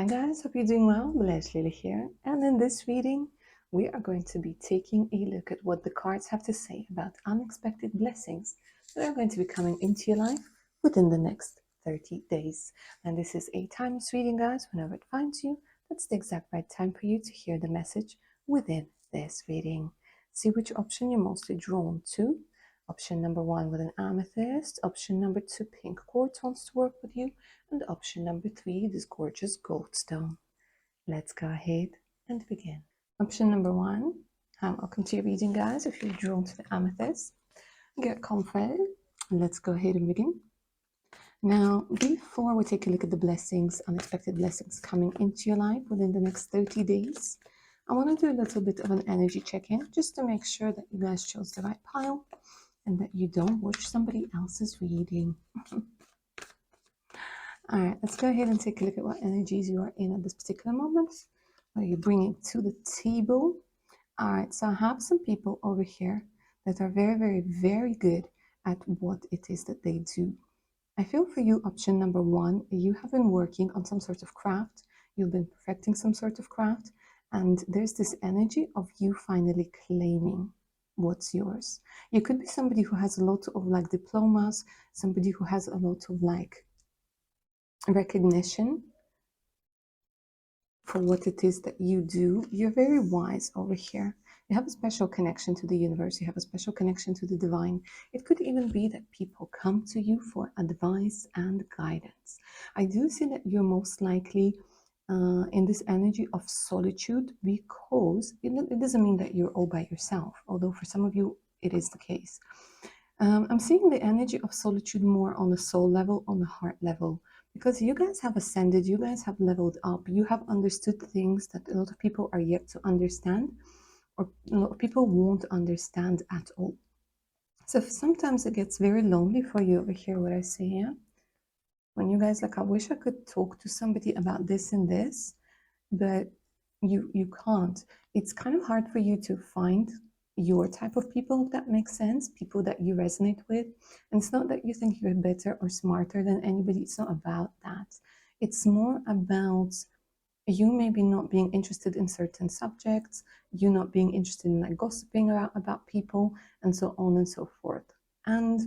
Hi guys, hope you're doing well. Bless Lily here. And in this reading, we are going to be taking a look at what the cards have to say about unexpected blessings that are going to be coming into your life within the next 30 days. And this is a timeless reading, guys. Whenever it finds you, that's the exact right time for you to hear the message within this reading. See which option you're mostly drawn to. Option number 1 with an amethyst, option number 2 pink quartz wants to work with you, and option number 3 this gorgeous gold stone. Let's go ahead and begin. Option number 1, welcome to your reading, guys. If you're drawn to the amethyst, get comfy. Let's go ahead and begin. Now, before we take a look at the blessings, unexpected blessings coming into your life within the next 30 days, I want to do a little bit of an energy check-in just to make sure that you guys chose the right pile and that you don't watch somebody else's reading. All right, let's go ahead and take a look at what energies you are in at this particular moment. What are you bringing to the table? All right, so I have some people over here that are very, very, very good at what it is that they do. I feel for you, option number 1, you have been working on some sort of craft. You've been perfecting some sort of craft, and there's this energy of you finally claiming what's yours. You could be somebody who has a lot of like diplomas, somebody who has a lot of like recognition for what it is that you do. You're very wise over here. You have a special connection to the universe. You have a special connection to the divine. It could even be that people come to you for advice and guidance. I do see that you're most likely in this energy of solitude, because it doesn't mean that you're all by yourself, although for some of you it is the case. I'm seeing the energy of solitude more on the soul level, on the heart level, because you guys have ascended, you guys have leveled up, you have understood things that a lot of people are yet to understand, or a lot of people won't understand at all. So sometimes it gets very lonely for you over here, what I see here. When you guys like, I wish I could talk to somebody about this and this, but you can't. It's kind of hard for you to find your type of people, if that makes sense, people that you resonate with. And it's not that you think you're better or smarter than anybody. It's not about that. It's more about you maybe not being interested in certain subjects, you not being interested in like gossiping about people, and so on and so forth. And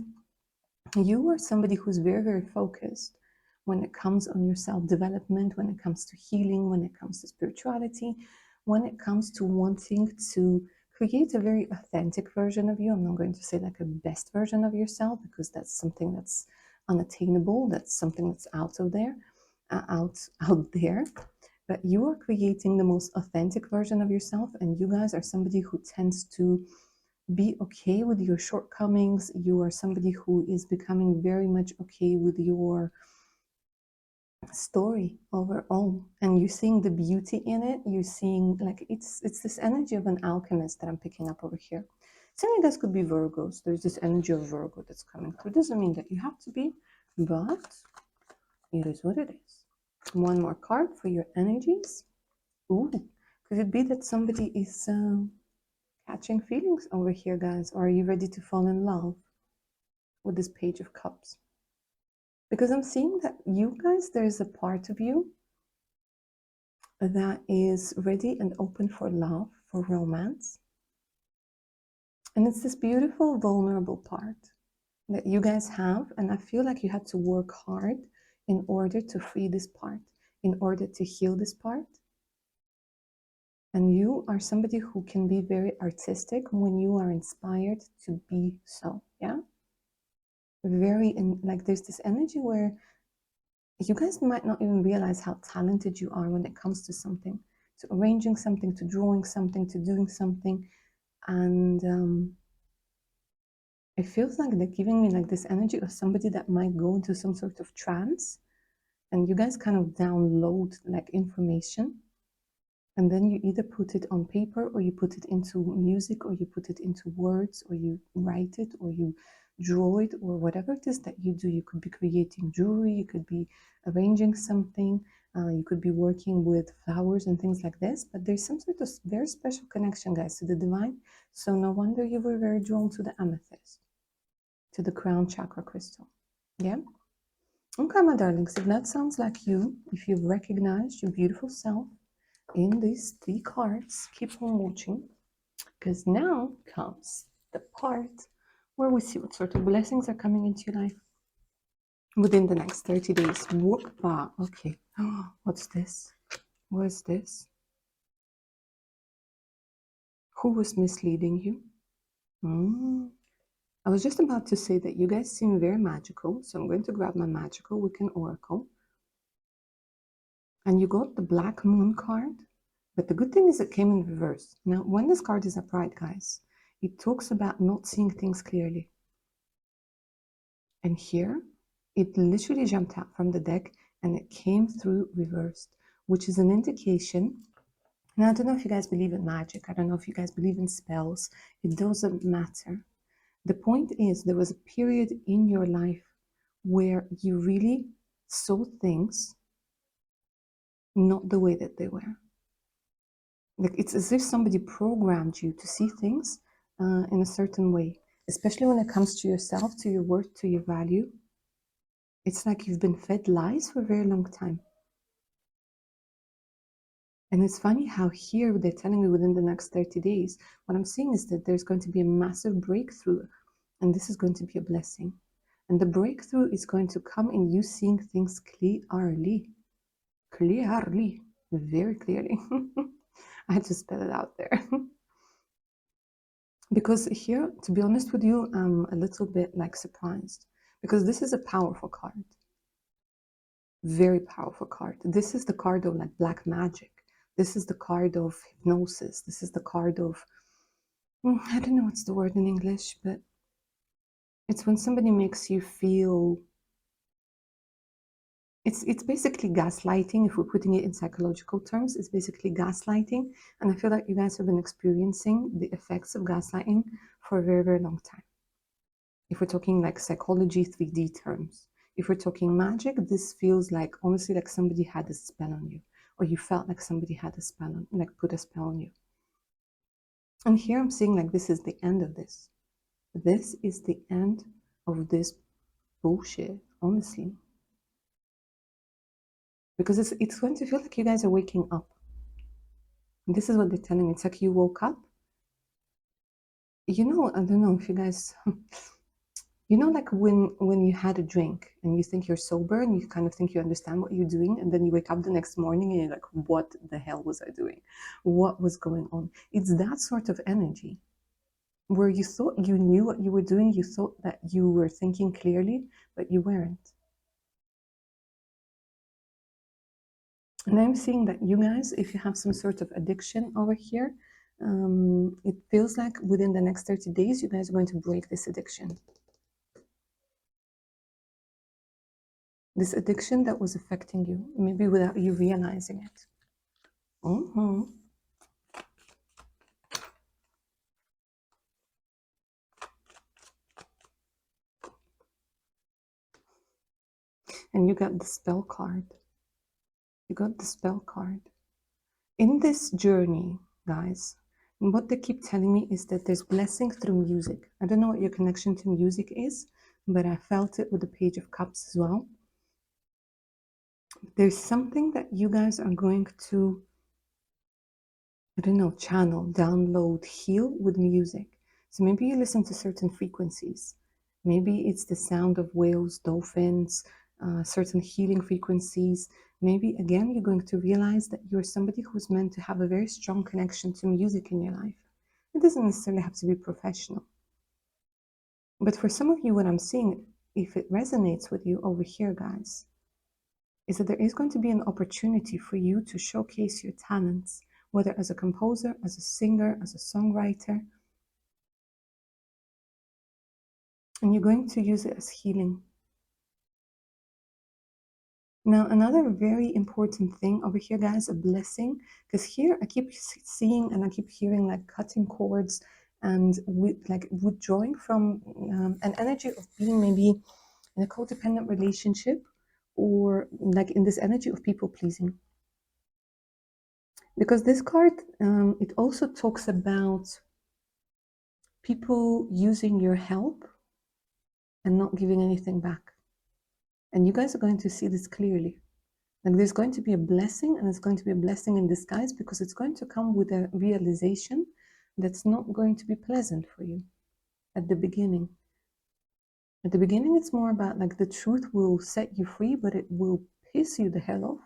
you are somebody who's very, very focused when it comes on your self-development, when it comes to healing, when it comes to spirituality, when it comes to wanting to create a very authentic version of you. I'm not going to say like a best version of yourself, because that's something that's unattainable. That's something that's out there. But you are creating the most authentic version of yourself, and you guys are somebody who tends to be okay with your shortcomings. You are somebody who is becoming very much okay with your story overall, and you're seeing the beauty in it. You're seeing like it's this energy of an alchemist that I'm picking up over here. Some of you guys could be Virgos. There's this energy of Virgo that's coming through. It doesn't mean that you have to be, but it is what it is. One more card for your energies. Ooh, could it be that somebody is catching feelings over here, guys? Or are you ready to fall in love with this Page of Cups? Because I'm seeing that you guys, there's a part of you that is ready and open for love, for romance. And it's this beautiful, vulnerable part that you guys have. And I feel like you had to work hard in order to free this part, in order to heal this part. And you are somebody who can be very artistic when you are inspired to be so, yeah? Like there's this energy where you guys might not even realize how talented you are when it comes to something, to arranging something, to drawing something, to doing something. And it feels like they're giving me like this energy of somebody that might go into some sort of trance, and you guys kind of download like information, and then you either put it on paper, or you put it into music, or you put it into words, or you write it, or you draw it, or whatever it is that you do. You could be creating jewelry, you could be arranging something, you could be working with flowers and things like this. But there's some sort of very special connection, guys, to the divine. So no wonder you were very drawn to the amethyst, to the crown chakra crystal. Yeah. Okay, my darlings, if that sounds like you, if you've recognized your beautiful self in these three cards, keep on watching, because now comes the part where we see what sort of blessings are coming into your life within the next 30 days. Whoop-a. Okay. What's this? What's this? Who was misleading you? Hmm. I was just about to say that you guys seem very magical, so I'm going to grab my magical Wiccan Oracle. And you got the Black Moon card, but the good thing is it came in reverse. Now, when this card is upright, guys, it talks about not seeing things clearly. And here, it literally jumped out from the deck and it came through reversed, which is an indication. Now, I don't know if you guys believe in magic. I don't know if you guys believe in spells. It doesn't matter. The point is, there was a period in your life where you really saw things not the way that they were. Like it's as if somebody programmed you to see things in a certain way, especially when it comes to yourself, to your worth, to your value. It's like you've been fed lies for a very long time. And it's funny how here they're telling me within the next 30 days, what I'm seeing is that there's going to be a massive breakthrough, and this is going to be a blessing. And the breakthrough is going to come in you seeing things clearly, very clearly. I had to spell it out there. Because here, to be honest with you, I'm a little bit like surprised because this is a powerful card, very powerful card. This is the card of like black magic. This is the card of hypnosis. This is the card of, I don't know what's the word in English, but it's when somebody makes you feel, it's basically gaslighting. If we're putting it in psychological terms, it's basically gaslighting. And I feel like you guys have been experiencing the effects of gaslighting for a very, very long time. If we're talking like psychology 3D terms, if we're talking magic, this feels like honestly like somebody had a spell on you, or you felt like somebody had a spell on, like put a spell on you. And here I'm seeing like this is the end of this. This is the end of this bullshit, honestly. Because it's going to feel like you guys are waking up. This is what they're telling me. It's like you woke up. You know, I don't know if you guys you know, like when you had a drink and you think you're sober and you kind of think you understand what you're doing, and then you wake up the next morning and you're like, what the hell was I doing? What was going on? It's that sort of energy where you thought you knew what you were doing, you thought that you were thinking clearly, but you weren't. And I'm seeing that you guys, if you have some sort of addiction over here, it feels like within the next 30 days, you guys are going to break this addiction. This addiction that was affecting you, maybe without you realizing it. And you got the spell card. You got the spell card. In this journey, guys, and what they keep telling me is that there's blessing through music. I don't know what your connection to music is, but I felt it with the Page of Cups as well. There's something that you guys are going to, I don't know, channel, download, heal with music. So maybe you listen to certain frequencies. Maybe it's the sound of whales, dolphins, certain healing frequencies. Maybe again, you're going to realize that you're somebody who's meant to have a very strong connection to music in your life. It doesn't necessarily have to be professional. But for some of you, what I'm seeing, if it resonates with you over here, guys, is that there is going to be an opportunity for you to showcase your talents, whether as a composer, as a singer, as a songwriter, and you're going to use it as healing. Now, another very important thing over here, guys, a blessing, because here I keep seeing and I keep hearing like cutting cords and like withdrawing from an energy of being maybe in a codependent relationship, or like in this energy of people pleasing. Because this card, it also talks about people using your help and not giving anything back. And you guys are going to see this clearly. Like there's going to be a blessing, and it's going to be a blessing in disguise, because it's going to come with a realization that's not going to be pleasant for you at the beginning. At the beginning, it's more about like the truth will set you free, but it will piss you the hell off,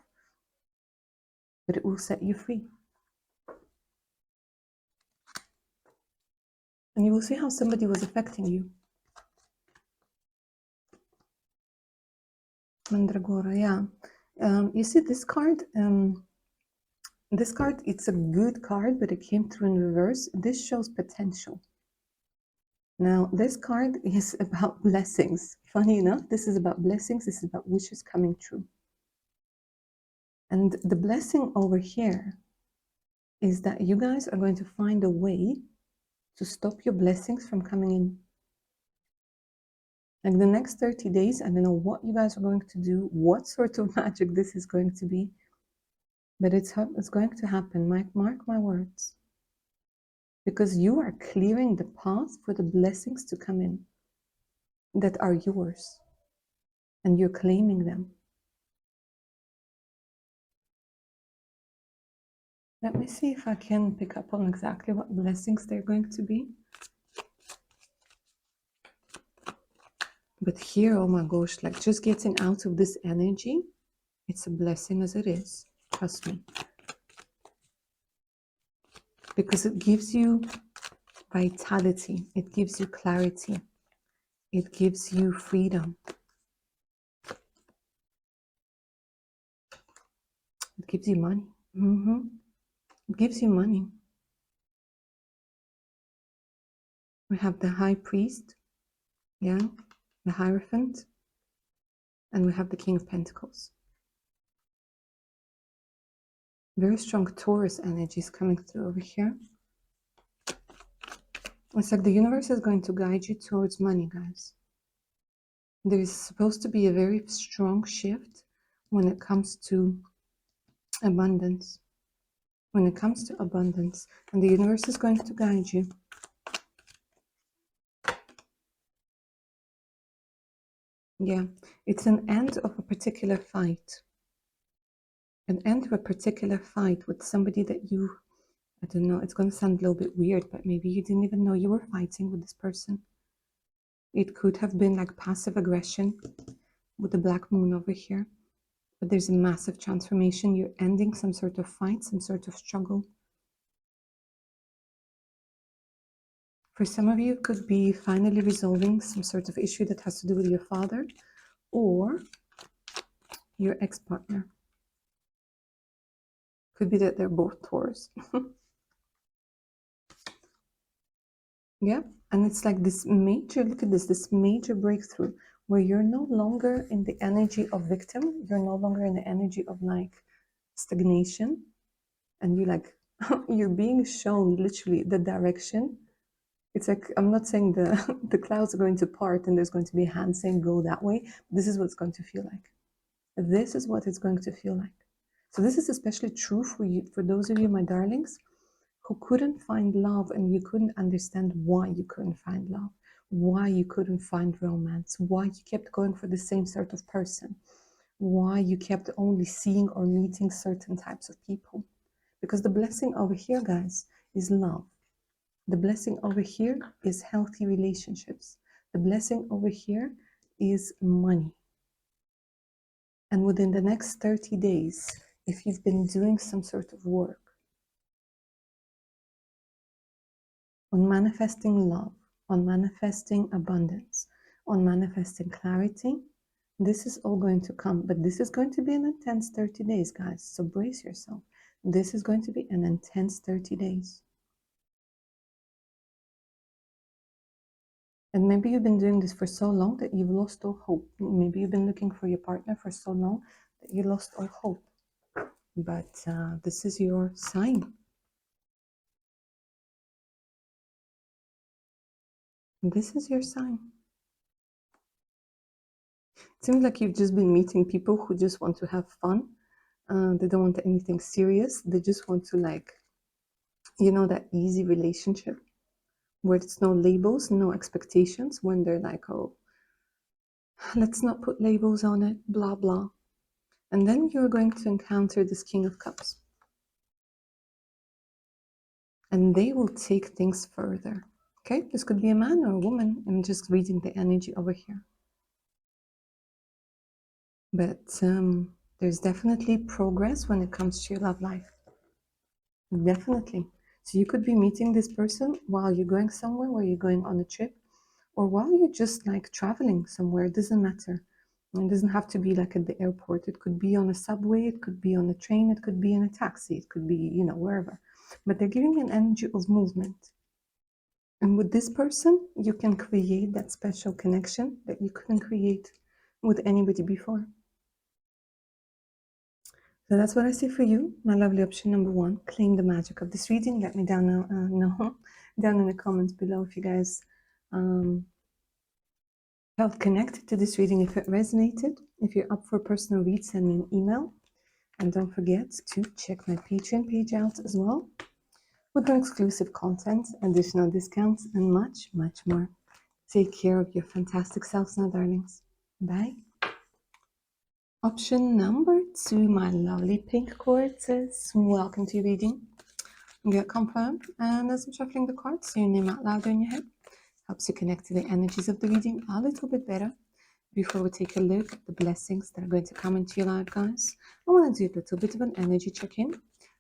but it will set you free. And you will see how somebody was affecting you. Mandragora, yeah. You see this card? This card, it's a good card, but it came through in reverse. This shows potential. Now, this card is about blessings. Funny enough, this is about blessings. This is about wishes coming true. And the blessing over here is that you guys are going to find a way to stop your blessings from coming in. Like the next 30 days, I don't know what you guys are going to do, what sort of magic this is going to be, but it's going to happen. Mark my words. Because you are clearing the path for the blessings to come in that are yours, and you're claiming them. Let me see if I can pick up on exactly what blessings they're going to be. But here, oh my gosh, like just getting out of this energy, it's a blessing as it is. Trust me. Because it gives you vitality, it gives you clarity, it gives you freedom. It gives you money. It gives you money. We have the High Priest, yeah, the Hierophant, and we have the King of Pentacles. Very strong Taurus energies coming through over here. It's like the universe is going to guide you towards money, guys. There is supposed to be a very strong shift when it comes to abundance. When it comes to abundance, and the universe is going to guide you. Yeah, it's an end of a particular fight. An end of a particular fight with somebody that you, I don't know, it's going to sound a little bit weird, but maybe you didn't even know you were fighting with this person. It could have been like passive aggression with the black moon over here. But there's a massive transformation. You're ending some sort of fight, some sort of struggle. For some of you, it could be finally resolving some sort of issue that has to do with your father or your ex-partner. Could be that they're both Taurus. Yeah, and it's like this major, look at this major breakthrough where you're no longer in the energy of victim. You're no longer in the energy of like stagnation. And you're like, you're being shown literally the direction. It's like, I'm not saying the clouds are going to part and there's going to be a hand saying go that way. This is what it's going to feel like. This is what it's going to feel like. So this is especially true for you, for those of you, my darlings, who couldn't find love and you couldn't understand why you couldn't find love, why you couldn't find romance, why you kept going for the same sort of person, why you kept only seeing or meeting certain types of people. Because the blessing over here, guys, is love. The blessing over here is healthy relationships. The blessing over here is money. And within the next 30 days, if you've been doing some sort of work on manifesting love, on manifesting abundance, on manifesting clarity, this is all going to come. But this is going to be an intense 30 days, guys. So brace yourself. This is going to be an intense 30 days. And maybe you've been doing this for so long that you've lost all hope. Maybe you've been looking for your partner for so long that you lost all hope. But this is your sign. This is your sign. It seems like you've just been meeting people who just want to have fun. They don't want anything serious. They just want to, like, you know, that easy relationship where it's no labels, no expectations, when they're like, oh, Let's not put labels on it, blah, blah. And then you're going to encounter this King of Cups. And they will take things further. Okay, this could be a man or a woman. I'm just reading the energy over here. But there's definitely progress when it comes to your love life. Definitely. So you could be meeting this person while you're going somewhere, while you're going on a trip, or while you're just like traveling somewhere. It doesn't matter. It doesn't have to be like at the airport. It could be on a subway, it could be on a train, it could be in a taxi, it could be, wherever. But they're giving an energy of movement. And with this person, you can create that special connection that you couldn't create with anybody before. So that's what I see for you, my lovely option number one. Claim the magic of this reading. Let me know down in the comments below if you guys felt connected to this reading, if it resonated. If you're up for a personal read, send me an email. And don't forget to check my Patreon page out as well, with exclusive content, additional discounts, and much, much more. Take care of your fantastic selves now, darlings. Bye. Option number two, my lovely pink quartz. Welcome to your reading. Get confirmed. And as I'm shuffling the cards, say your name out loud in your head. Helps you connect to the energies of the reading a little bit better. Before we take a look at the blessings that are going to come into your life, guys, I want to do a little bit of an energy check-in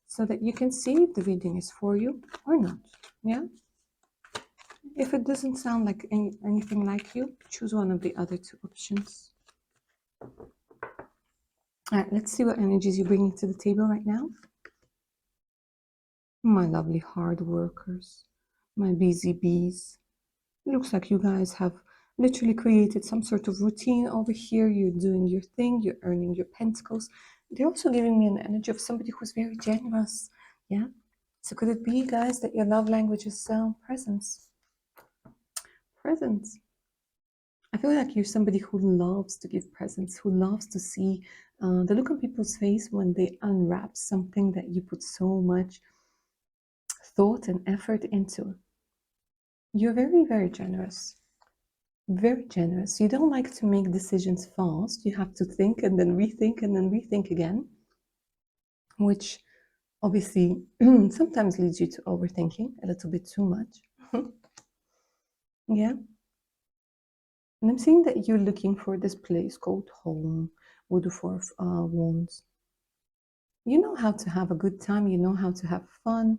so that you can see if the reading is for you or not. Yeah? If it doesn't sound like anything like you, choose one of the other two options. All right, let's see what energies you're bringing to the table right now. My lovely hard workers, my busy bees. It looks like you guys have literally created some sort of routine over here. You're doing your thing, you're earning your pentacles. They're also giving me an energy of somebody who's very generous. Yeah. So could it be, guys, that your love language is presence? Presence. I feel like you're somebody who loves to give presents, who loves to see the look on people's face when they unwrap something that you put so much thought and effort into. You're very, very generous. Very generous. You don't like to make decisions fast. You have to think and then rethink and then rethink again, which obviously sometimes leads you to overthinking a little bit too much. Yeah. And I'm seeing that you're looking for this place called home with the Four of Wands. You know how to have a good time. You know how to have fun.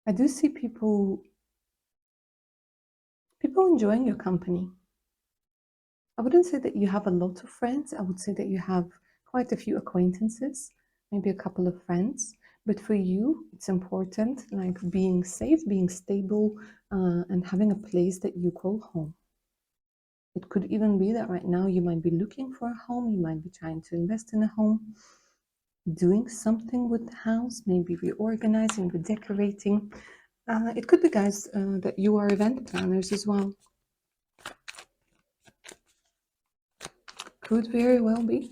I do see people enjoying your company. I wouldn't say that you have a lot of friends. I would say that you have quite a few acquaintances, maybe a couple of friends. But for you, it's important, like being safe, being stable, and having a place that you call home. It could even be that right now you might be looking for a home, you might be trying to invest in a home, doing something with the house, maybe reorganizing, redecorating. It could be, guys, that you are event planners as well. Could very well be.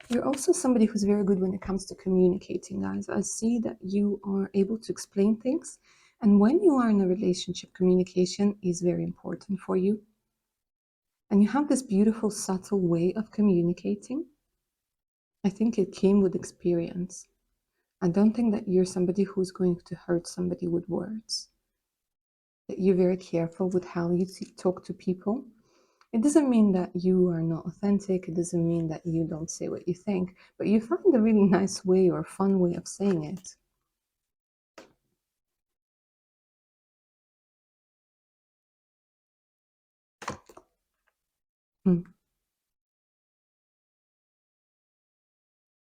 You're also somebody who's very good when it comes to communicating, guys. I see that you are able to explain things. And when you are in a relationship, communication is very important for you. And you have this beautiful, subtle way of communicating. I think it came with experience. I don't think that you're somebody who's going to hurt somebody with words. That you're very careful with how you talk to people. It doesn't mean that you are not authentic. It doesn't mean that you don't say what you think, but you find a really nice way or fun way of saying it. Hmm.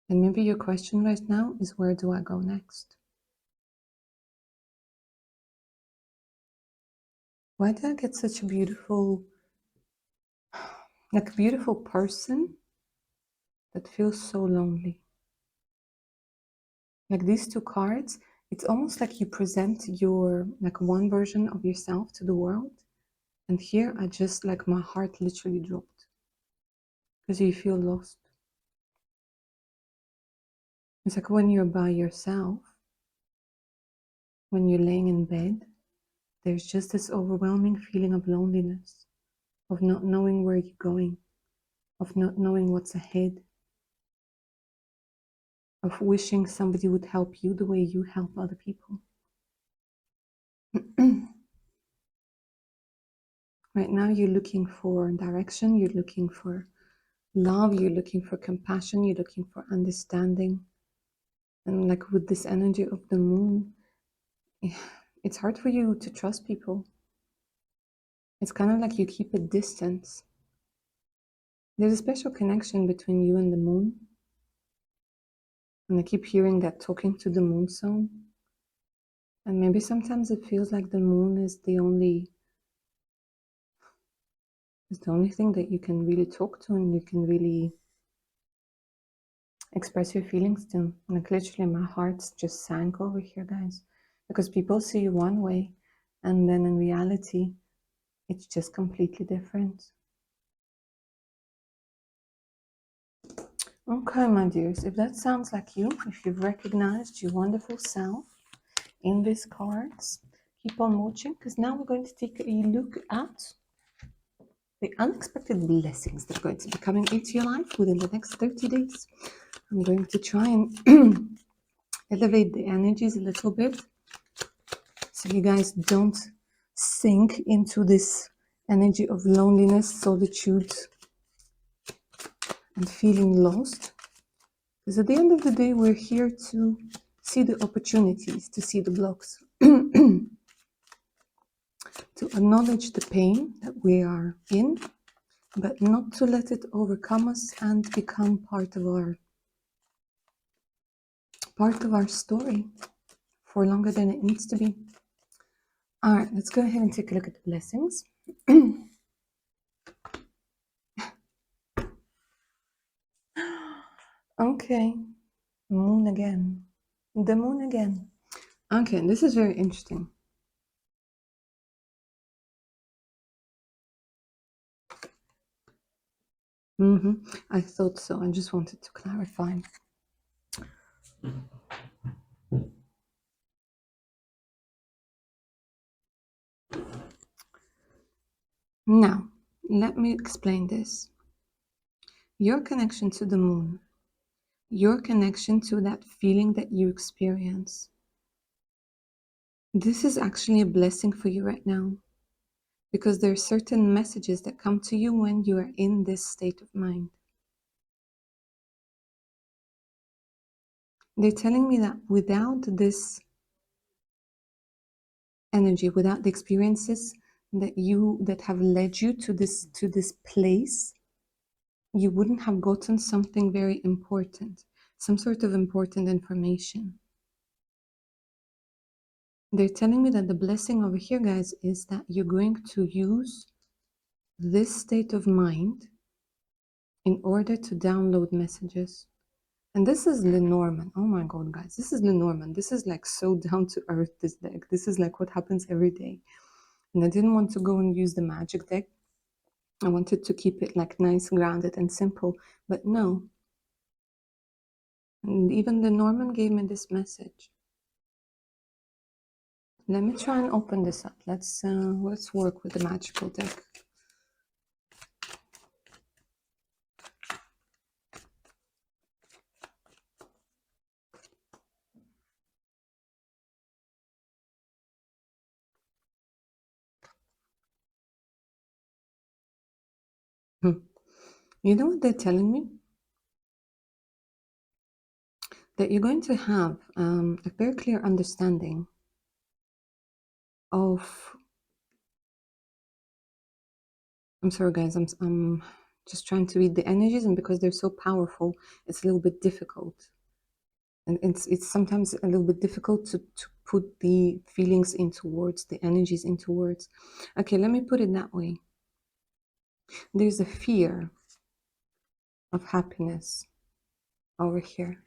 And maybe your question right now is, where do I go next? Why did I get such a beautiful, like a beautiful person that feels so lonely? Like these two cards, it's almost like you present your, like one version of yourself to the world. And here I just, like my heart literally dropped because you feel lost. It's like when you're by yourself, when you're laying in bed, there's just this overwhelming feeling of loneliness. of not knowing where you're going, of not knowing what's ahead, of wishing somebody would help you the way you help other people. Right now, you're looking for direction, you're looking for love, you're looking for compassion, you're looking for understanding. And like with this energy of the moon, it's hard for you to trust people. It's kind of like you keep a distance. There's a special connection between you and the moon. And I keep hearing that talking to the moon song. And maybe sometimes it feels like the moon is the only thing that you can really talk to and you can really express your feelings to. Like literally my heart just sank over here, guys. Because people see you one way and then in reality it's just completely different. Okay, my dears, if that sounds like you, if you've recognized your wonderful self in these cards, keep on watching because now we're going to take a look at the unexpected blessings that are going to be coming into your life within the next 30 days. I'm going to try and elevate the energies a little bit so you guys don't sink into this energy of loneliness, solitude, and feeling lost. Because at the end of the day, we're here to see the opportunities, to see the blocks, to acknowledge the pain that we are in, but not to let it overcome us and become part of our story for longer than it needs to be. All right, let's go ahead and take a look at the blessings. Okay, moon again. The moon again. Okay, this is very interesting. I thought so. I just wanted to clarify. Now, let me explain this. Your connection to the moon, your connection to that feeling that you experience, this is actually a blessing for you right now because there are certain messages that come to you when you are in this state of mind. They're telling me that without this energy, without the experiences that have led you to this place, you wouldn't have gotten something very important, some sort of important information. They're telling me that the blessing over here, guys, is that you're going to use this state of mind in order to download messages. And this is Lenormand. Oh my God, guys, this is Lenormand. This is like so down to earth, this deck. This is like what happens every day. And I didn't want to go and use the magic deck. I wanted to keep it like nice, grounded, and simple. But no. And even Lenormand gave me this message. Let me try and open this up. Let's work with the magical deck. You know what they're telling me? That you're going to have a very clear understanding of. I'm sorry, guys. I'm just trying to read the energies, and because they're so powerful, it's a little bit difficult. And it's sometimes a little bit difficult to put the feelings into words, the energies into words. Okay, let me put it that way. There's a fear of happiness over here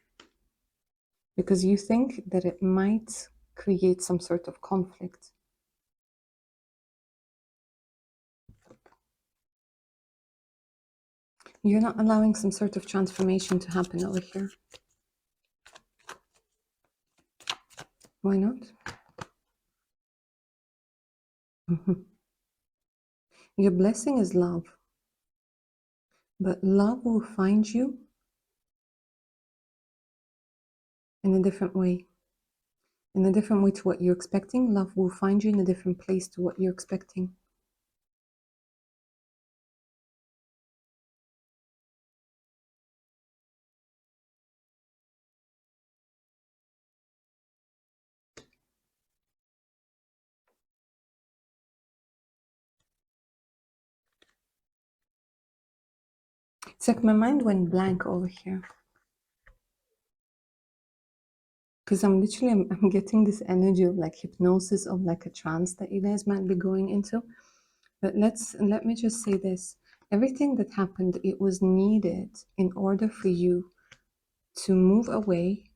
because you think that it might create some sort of conflict. You're not allowing some sort of transformation to happen over here. Why not? Your blessing is love, but love will find you in a different way. In a different way to what you're expecting. Love will find you in a different place to what you're expecting. It's like my mind went blank over here. Because I'm getting this energy of like hypnosis, of like a trance that you guys might be going into. But let me just say this. Everything that happened, it was needed in order for you to move away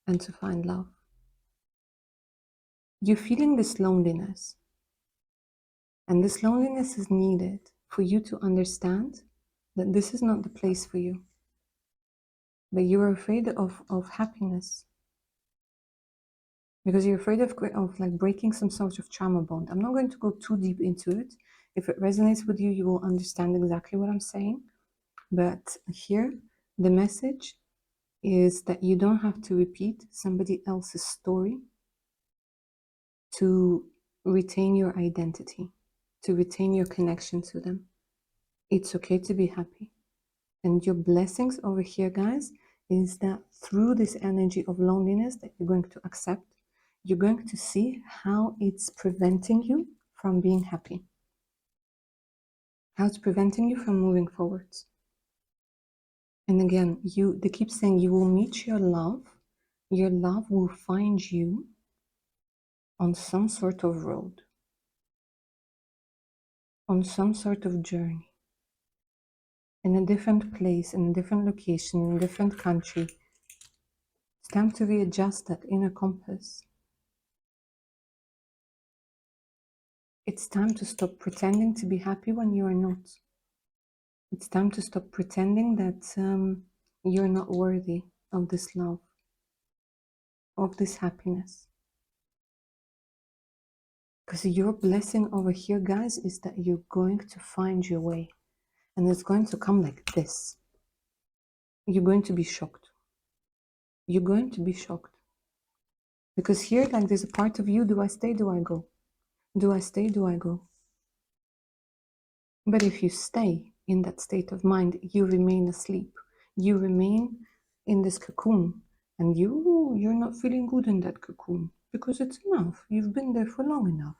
and to find love. You're feeling this loneliness. And this loneliness is needed for you to understand that this is not the place for you. But you're afraid of happiness. Because you're afraid of like breaking some sort of trauma bond. I'm not going to go too deep into it. If it resonates with you, you will understand exactly what I'm saying. But here, the message is that you don't have to repeat somebody else's story to retain your identity, to retain your connection to them. It's okay to be happy. And your blessings over here, guys, is that through this energy of loneliness that you're going to accept, you're going to see how it's preventing you from being happy, how it's preventing you from moving forwards. And again, they keep saying you will meet your love will find you on some sort of road, on some sort of journey, in a different place, in a different location, in a different country. It's time to readjust that inner compass. It's time to stop pretending to be happy when you are not. It's time to stop pretending that you're not worthy of this love, of this happiness. Because your blessing over here, guys, is that you're going to find your way. And it's going to come like this. You're going to be shocked. You're going to be shocked. Because here, like, there's a part of you, do I stay, do I go? Do I stay, do I go? But if you stay in that state of mind, you remain asleep. You remain in this cocoon. And you're not feeling good in that cocoon. Because it's enough. You've been there for long enough.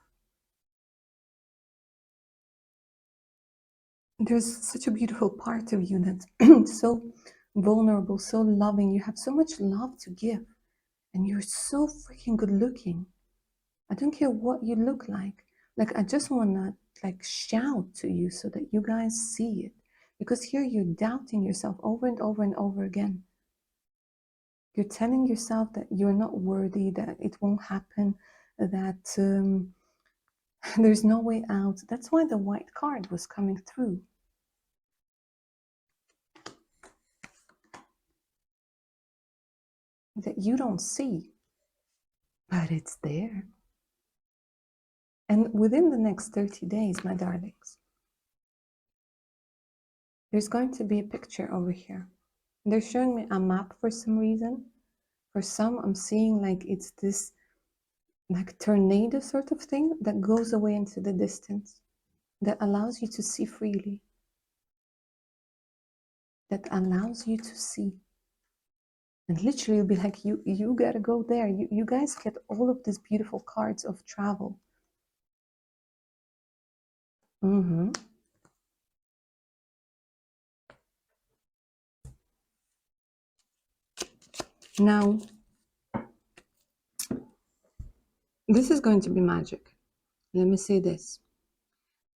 There's such a beautiful part of you that's so vulnerable, so loving. You have so much love to give. And you're so freaking good looking. I don't care what you look like. Like, I just want to like shout to you so that you guys see it. Because here you're doubting yourself over and over and over again. You're telling yourself that you're not worthy, that it won't happen, that there's no way out. That's why the white card was coming through. That you don't see, but it's there. And within the next 30 days, my darlings, there's going to be a picture over here. They're showing me a map for some reason. For some, I'm seeing like it's this like tornado sort of thing that goes away into the distance, that allows you to see freely, that allows you to see. And literally you'll be like, you gotta go there. You guys get all of these beautiful cards of travel. Now, this is going to be magic. Let me say this.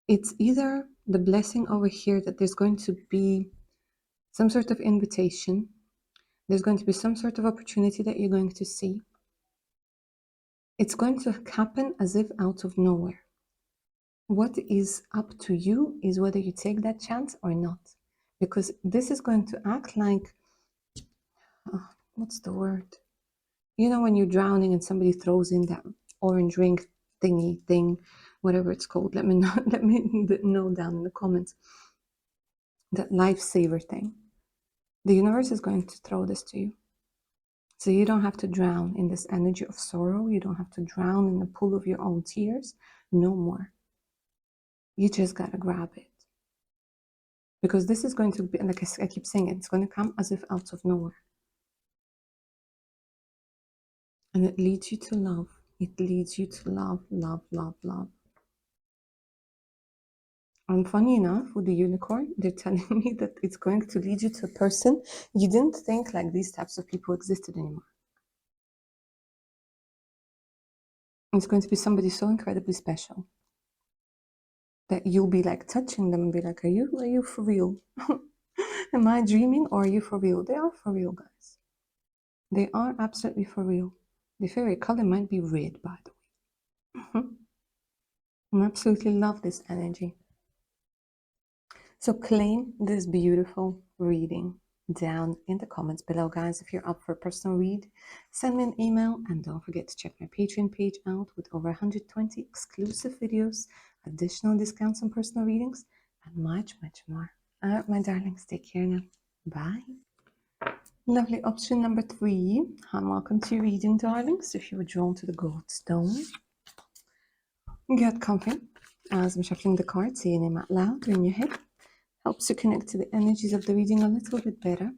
It's either the blessing over here that there's going to be some sort of invitation, there's going to be some sort of opportunity that you're going to see. It's going to happen as if out of nowhere. What is up to you is whether you take that chance or not. Because this is going to act like, what's the word? You know, when you're drowning and somebody throws in that orange ring thingy thing, whatever it's called. Let me know, let me know down in the comments. That lifesaver thing. The universe is going to throw this to you. So you don't have to drown in this energy of sorrow. You don't have to drown in the pool of your own tears. No more. You just got to grab it. Because this is going to be, like I keep saying, it's going to come as if out of nowhere. And it leads you to love. It leads you to love, love, love, love. And funny enough, with the unicorn, they're telling me that it's going to lead you to a person you didn't think like these types of people existed anymore. It's going to be somebody so incredibly special that you'll be like touching them and be like, are you for real? Am I dreaming or are you for real? They are for real, guys. They are absolutely for real. The favorite color might be red, by the way. I absolutely love this energy. So claim this beautiful reading down in the comments below, guys. If you're up for a personal read, send me an email, and don't forget to check my Patreon page out with over 120 exclusive videos, additional discounts on personal readings, and much, much more. All right, my darlings, take care now. Bye. Lovely. Option number 3. And welcome to your reading, darlings. If you were drawn to the gold stone, get comfy as I'm shuffling the cards, say your name out loud or in your head. Helps you connect to the energies of the reading a little bit better.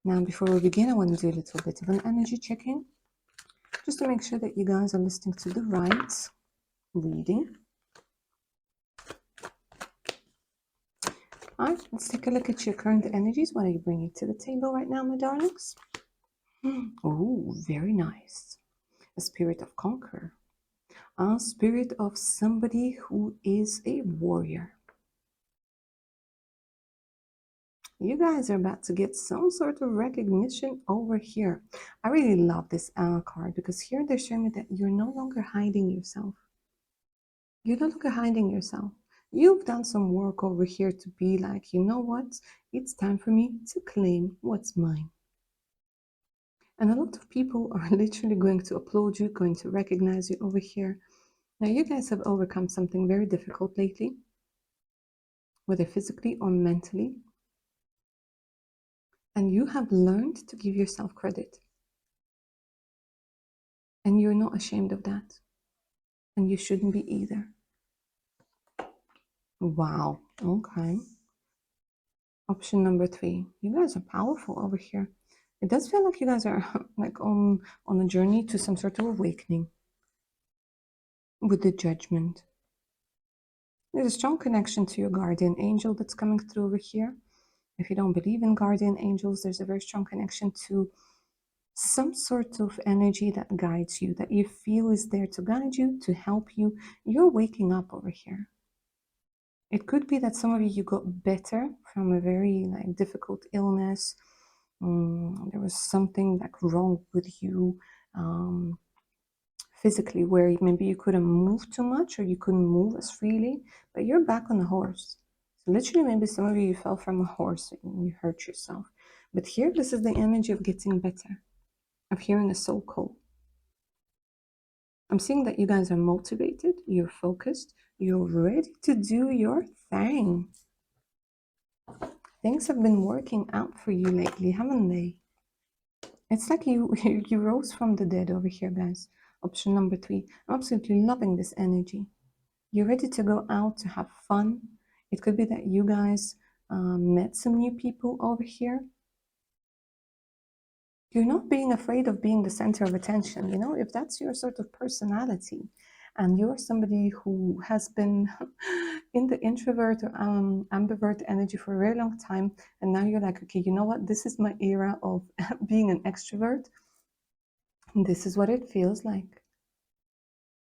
Now, before we begin, I want to do a little bit of an energy checking, just to make sure that you guys are listening to the right reading. All right, let's take a look at your current energies. What are you bringing to the table right now, my darlings? Oh, very nice. A spirit of conqueror. A spirit of somebody who is a warrior. You guys are about to get some sort of recognition over here. I really love this card because here they're showing me that you're no longer hiding yourself. You're no longer hiding yourself. You've done some work over here to be like, you know what? It's time for me to claim what's mine. And a lot of people are literally going to applaud you, going to recognize you over here. Now, you guys have overcome something very difficult lately, whether physically or mentally. And you have learned to give yourself credit. And you're not ashamed of that. And you shouldn't be either. Wow. Okay. Option number 3. You guys are powerful over here. It does feel like you guys are like on a journey to some sort of awakening with the judgment. There's a strong connection to your guardian angel that's coming through over here. If you don't believe in guardian angels, there's a very strong connection to some sort of energy that guides you, that you feel is there to guide you, to help you. You're waking up over here. It could be that some of you got better from a very like difficult illness. There was something like wrong with you physically, where maybe you couldn't move too much or you couldn't move as freely, but you're back on a horse. So literally, maybe some of you fell from a horse and you hurt yourself. But here, this is the energy of getting better, of hearing a soul call. I'm seeing that you guys are motivated, you're focused, you're ready to do your thing. Things have been working out for you lately, haven't they? It's like you you rose from the dead over here, guys. Option number 3. I'm absolutely loving this energy. You're ready to go out to have fun. It could be that you guys met some new people over here. You're not being afraid of being the center of attention. You know, if that's your sort of personality, and you're somebody who has been in the introvert or ambivert energy for a very long time, and now you're like, okay, you know what? This is my era of being an extrovert. This is what it feels like.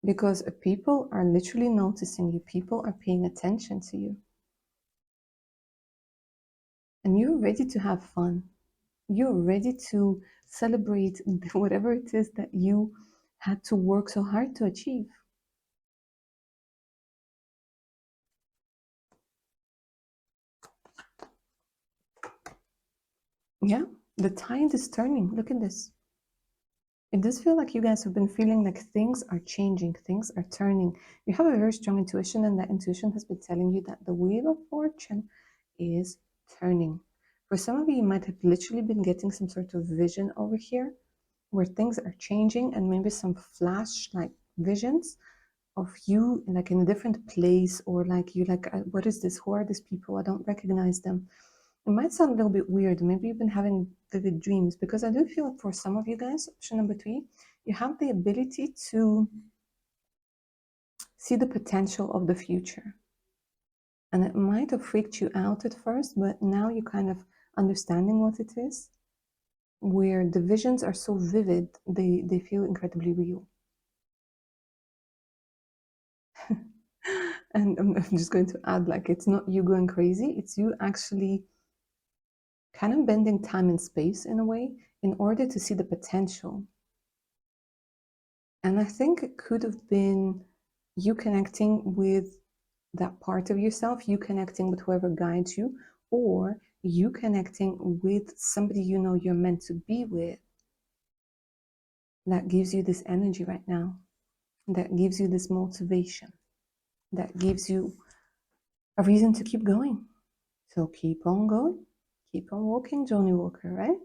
Because people are literally noticing you, people are paying attention to you. And you're ready to have fun. You're ready to celebrate whatever it is that you had to work so hard to achieve. Yeah, the tide is turning. Look at this. It does feel like you guys have been feeling like things are changing, things are turning. You have a very strong intuition, and that intuition has been telling you that the wheel of fortune is turning. For some of you, you might have literally been getting some sort of vision over here where things are changing, and maybe some flash like visions of you like in a different place, or like you like, what is this? Who are these people? I don't recognize them. It might sound a little bit weird. Maybe you've been having vivid dreams, because I do feel like for some of you guys, option number 3, you have the ability to see the potential of the future. And it might have freaked you out at first, but now you're kind of understanding what it is, where the visions are so vivid, they feel incredibly real. And I'm just going to add, like, it's not you going crazy, it's you actually kind of bending time and space in a way in order to see the potential. And I think it could have been you connecting with that part of yourself, you connecting with whoever guides you, or you connecting with somebody you know you're meant to be with, that gives you this energy right now, that gives you this motivation, that gives you a reason to keep going. So keep on going, keep on walking, Johnny Walker, right?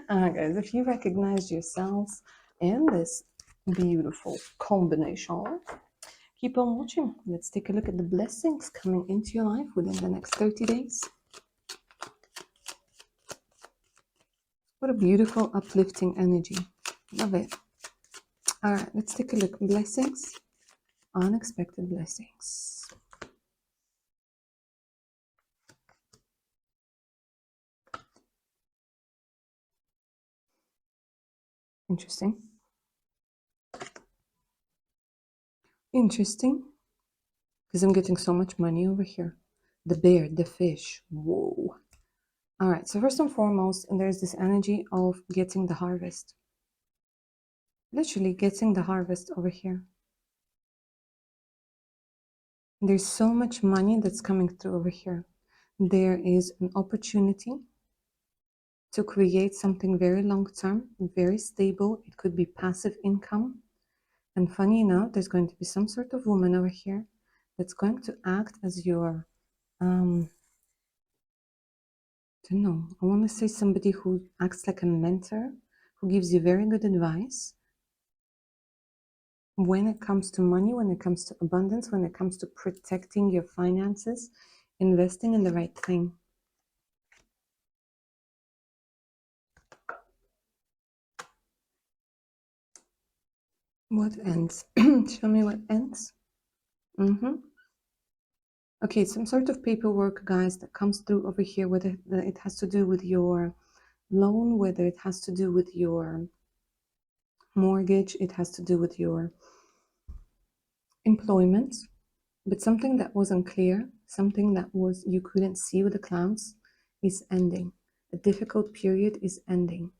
Guys, if you recognize yourselves in this beautiful combination, keep on watching. Let's take a look at the blessings coming into your life within the next 30 days. What a beautiful, uplifting energy. Love it. All right, let's take a look. Blessings, unexpected blessings. Interesting. Interesting. Because I'm getting so much money over here. The bear, the fish. Whoa. All right, so first and foremost, there's this energy of getting the harvest. Literally getting the harvest over here. There's so much money that's coming through over here. There is an opportunity to create something very long term, very stable. It could be passive income. And funny enough, there's going to be some sort of woman over here that's going to act as your, I don't know, I want to say somebody who acts like a mentor, who gives you very good advice when it comes to money, when it comes to abundance, when it comes to protecting your finances, investing in the right thing. What ends? Show me what ends. Okay, some sort of paperwork, guys, that comes through over here, whether it has to do with your loan, whether it has to do with your mortgage, it has to do with your employment, but something that wasn't clear, something that was you couldn't see with the clouds, is ending. A difficult period is ending.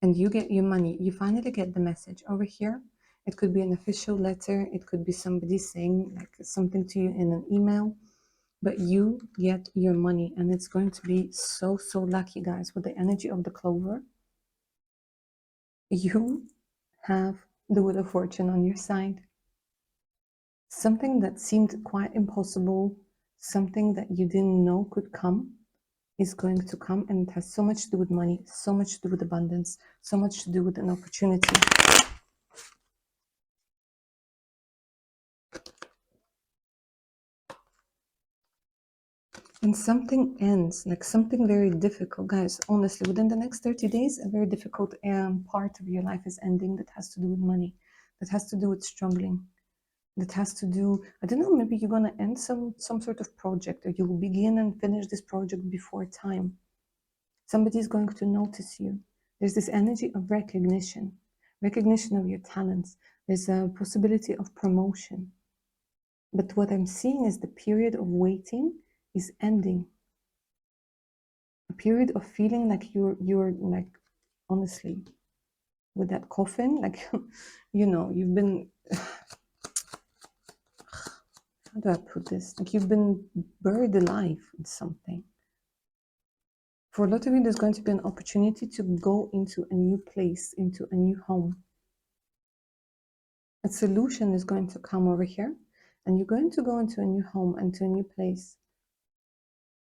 And you get your money. You finally get the message over here. It could be an official letter, it could be somebody saying like something to you in an email, but you get your money, and it's going to be so lucky, guys. With the energy of the clover, you have the wheel of fortune on your side. Something that seemed quite impossible, something that you didn't know could come, is going to come, and it has so much to do with money, so much to do with abundance, so much to do with an opportunity. And something ends, like something very difficult, guys. Honestly, within the next 30 days, a very difficult part of your life is ending, that has to do with money, that has to do with struggling, that has to do, I don't know, maybe you're going to end some sort of project, or you will begin and finish this project before time. Somebody's going to notice you. There's this energy of recognition of your talents. There's a possibility of promotion. But what I'm seeing is the period of waiting is ending. A period of feeling like you're like, honestly, with that coffin, like, you know, you've been, how do I put this? Like you've been buried alive in something For a lot of you, there's going to be an opportunity to go into a new place, into a new home. A solution is going to come over here, and you're going to go into a new home and to a new place.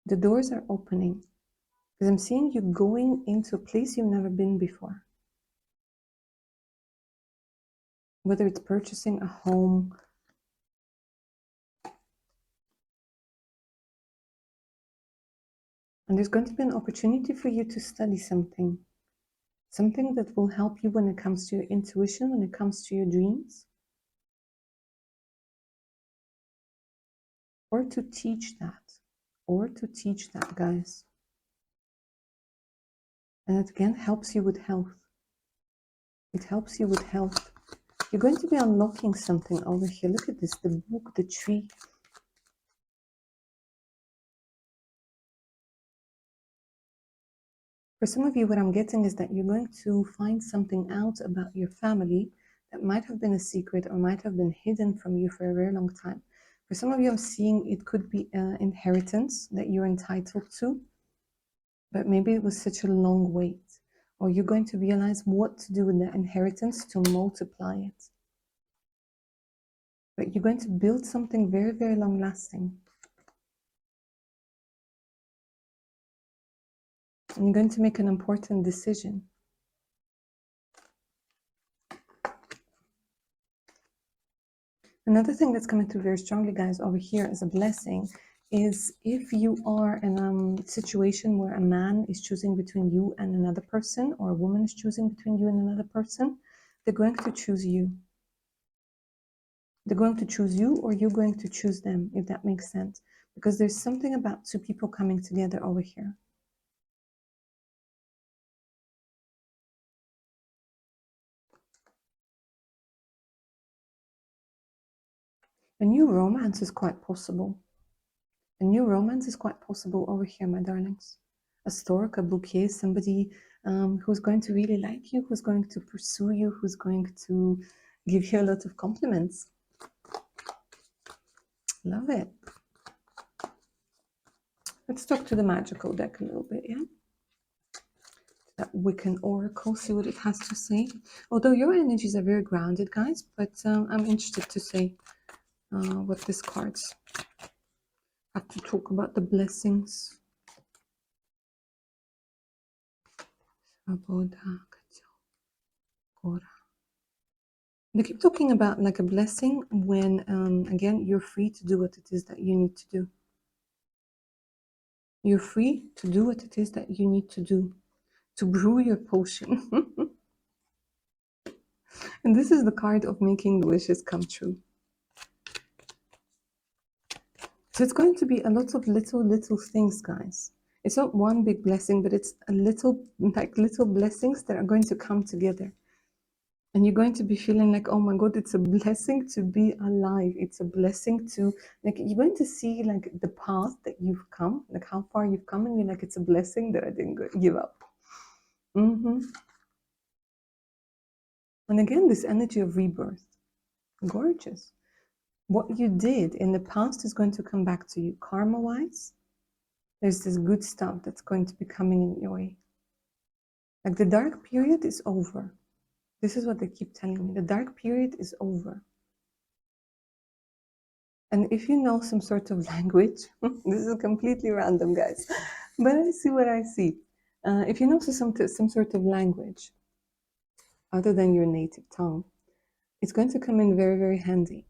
The doors are opening because I'm seeing you going into a place you've never been before. Whether it's purchasing a home, and there's going to be an opportunity for you to study something that will help you when it comes to your intuition, when it comes to your dreams, or to teach that, guys. And it again helps you with health. It helps you with health. You're going to be unlocking something over here. Look at this, the book, the tree. For some of you, what I'm getting is that you're going to find something out about your family that might have been a secret or might have been hidden from you for a very long time. For some of you, I'm seeing it could be an inheritance that you're entitled to, but maybe it was such a long wait. Or you're going to realize what to do with the inheritance to multiply it. But you're going to build something very, very long lasting. And you're going to make an important decision. Another thing that's coming through very strongly, guys, over here as a blessing is if you are in a situation where a man is choosing between you and another person, or a woman is choosing between you and another person, they're going to choose you. They're going to choose you, or you're going to choose them, if that makes sense. Because there's something about two people coming together over here. A new romance is quite possible. A new romance is quite possible over here, my darlings. A stork, a bouquet, somebody who's going to really like you, who's going to pursue you, who's going to give you a lot of compliments. Love it. Let's talk to the magical deck a little bit, yeah? That Wiccan Oracle, see what it has to say. Although your energies are very grounded, guys, but I'm interested to say what these cards have to talk about, the blessings. They keep talking about like a blessing when, again, you're free to do what it is that you need to do. You're free to do what it is that you need to do, to brew your potion. And this is the card of making the wishes come true. So it's going to be a lot of little things, guys. It's not one big blessing, but it's a little blessings that are going to come together. And you're going to be feeling like, oh my God, it's a blessing to be alive. It's a blessing to, like, you're going to see like the path that you've come, like how far you've come, and you're like, it's a blessing that I didn't give up. And again, this energy of rebirth, gorgeous. What you did in the past is going to come back to you karma-wise. There's this good stuff that's going to be coming in your way. Like the dark period is over. This is what they keep telling me. The dark period is over. And if you know some sort of language, this is completely random, guys, but I see what I see. If you know some sort of language other than your native tongue, it's going to come in very, very handy.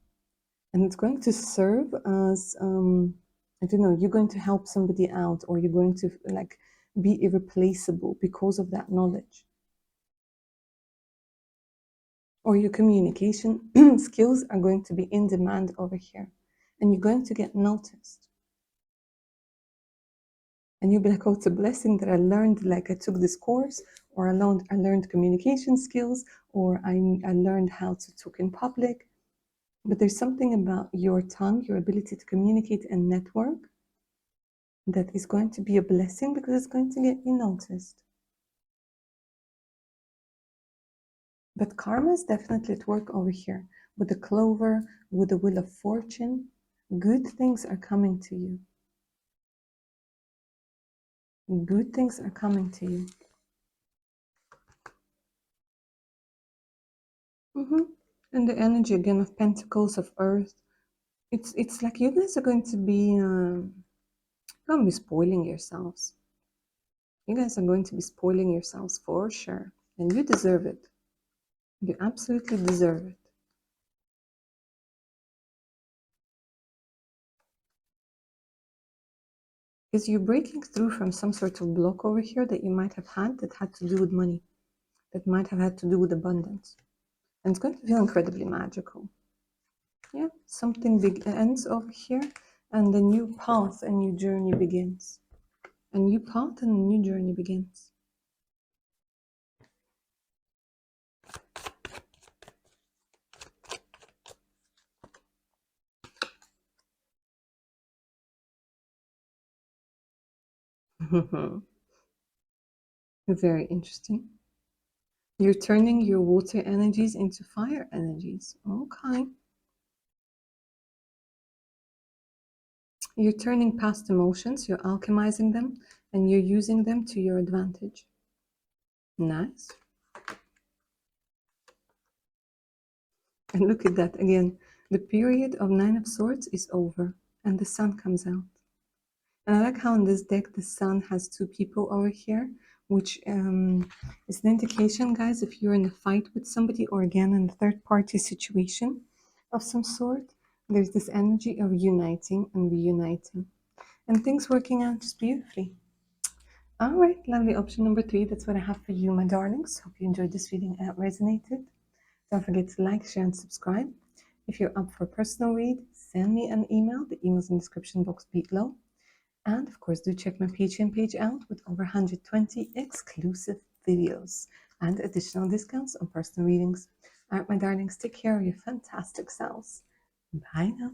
And it's going to serve as, I don't know, you're going to help somebody out, or you're going to like be irreplaceable because of that knowledge. Or your communication skills are going to be in demand over here. And you're going to get noticed. And you'll be like, oh, it's a blessing that I learned, like I took this course, or I learned communication skills, or I learned how to talk in public. But there's something about your tongue, your ability to communicate and network, that is going to be a blessing because it's going to get you noticed. But karma is definitely at work over here. With the clover, with the wheel of fortune, good things are coming to you. Good things are coming to you. And the energy again of Pentacles of Earth. It's like you guys are going to be spoiling yourselves. You guys are going to be spoiling yourselves for sure, and you deserve it. You absolutely deserve it. Because you're breaking through from some sort of block over here that you might have had that had to do with money, that might have had to do with abundance. And it's going to feel incredibly magical. Yeah, something big ends over here, and a new path, a new journey begins. A new path and a new journey begins. Very interesting. You're turning your water energies into fire energies. Okay. You're turning past emotions, you're alchemizing them, and you're using them to your advantage. Nice. And look at that again. The period of Nine of Swords is over, and the sun comes out. And I like how in this deck the sun has two people over here, which is an indication, guys, if you're in a fight with somebody or again in a third party situation of some sort, there's this energy of uniting and reuniting. And things working out just beautifully. All right, lovely. Option number 3, that's what I have for you, my darlings. Hope you enjoyed this reading and it resonated. Don't forget to like, share, and subscribe. If you're up for a personal read, send me an email. The email's in the description box below. And of course, do check my Patreon page out with over 120 exclusive videos and additional discounts on personal readings. All right, my darlings, take care of your fantastic selves. Bye now.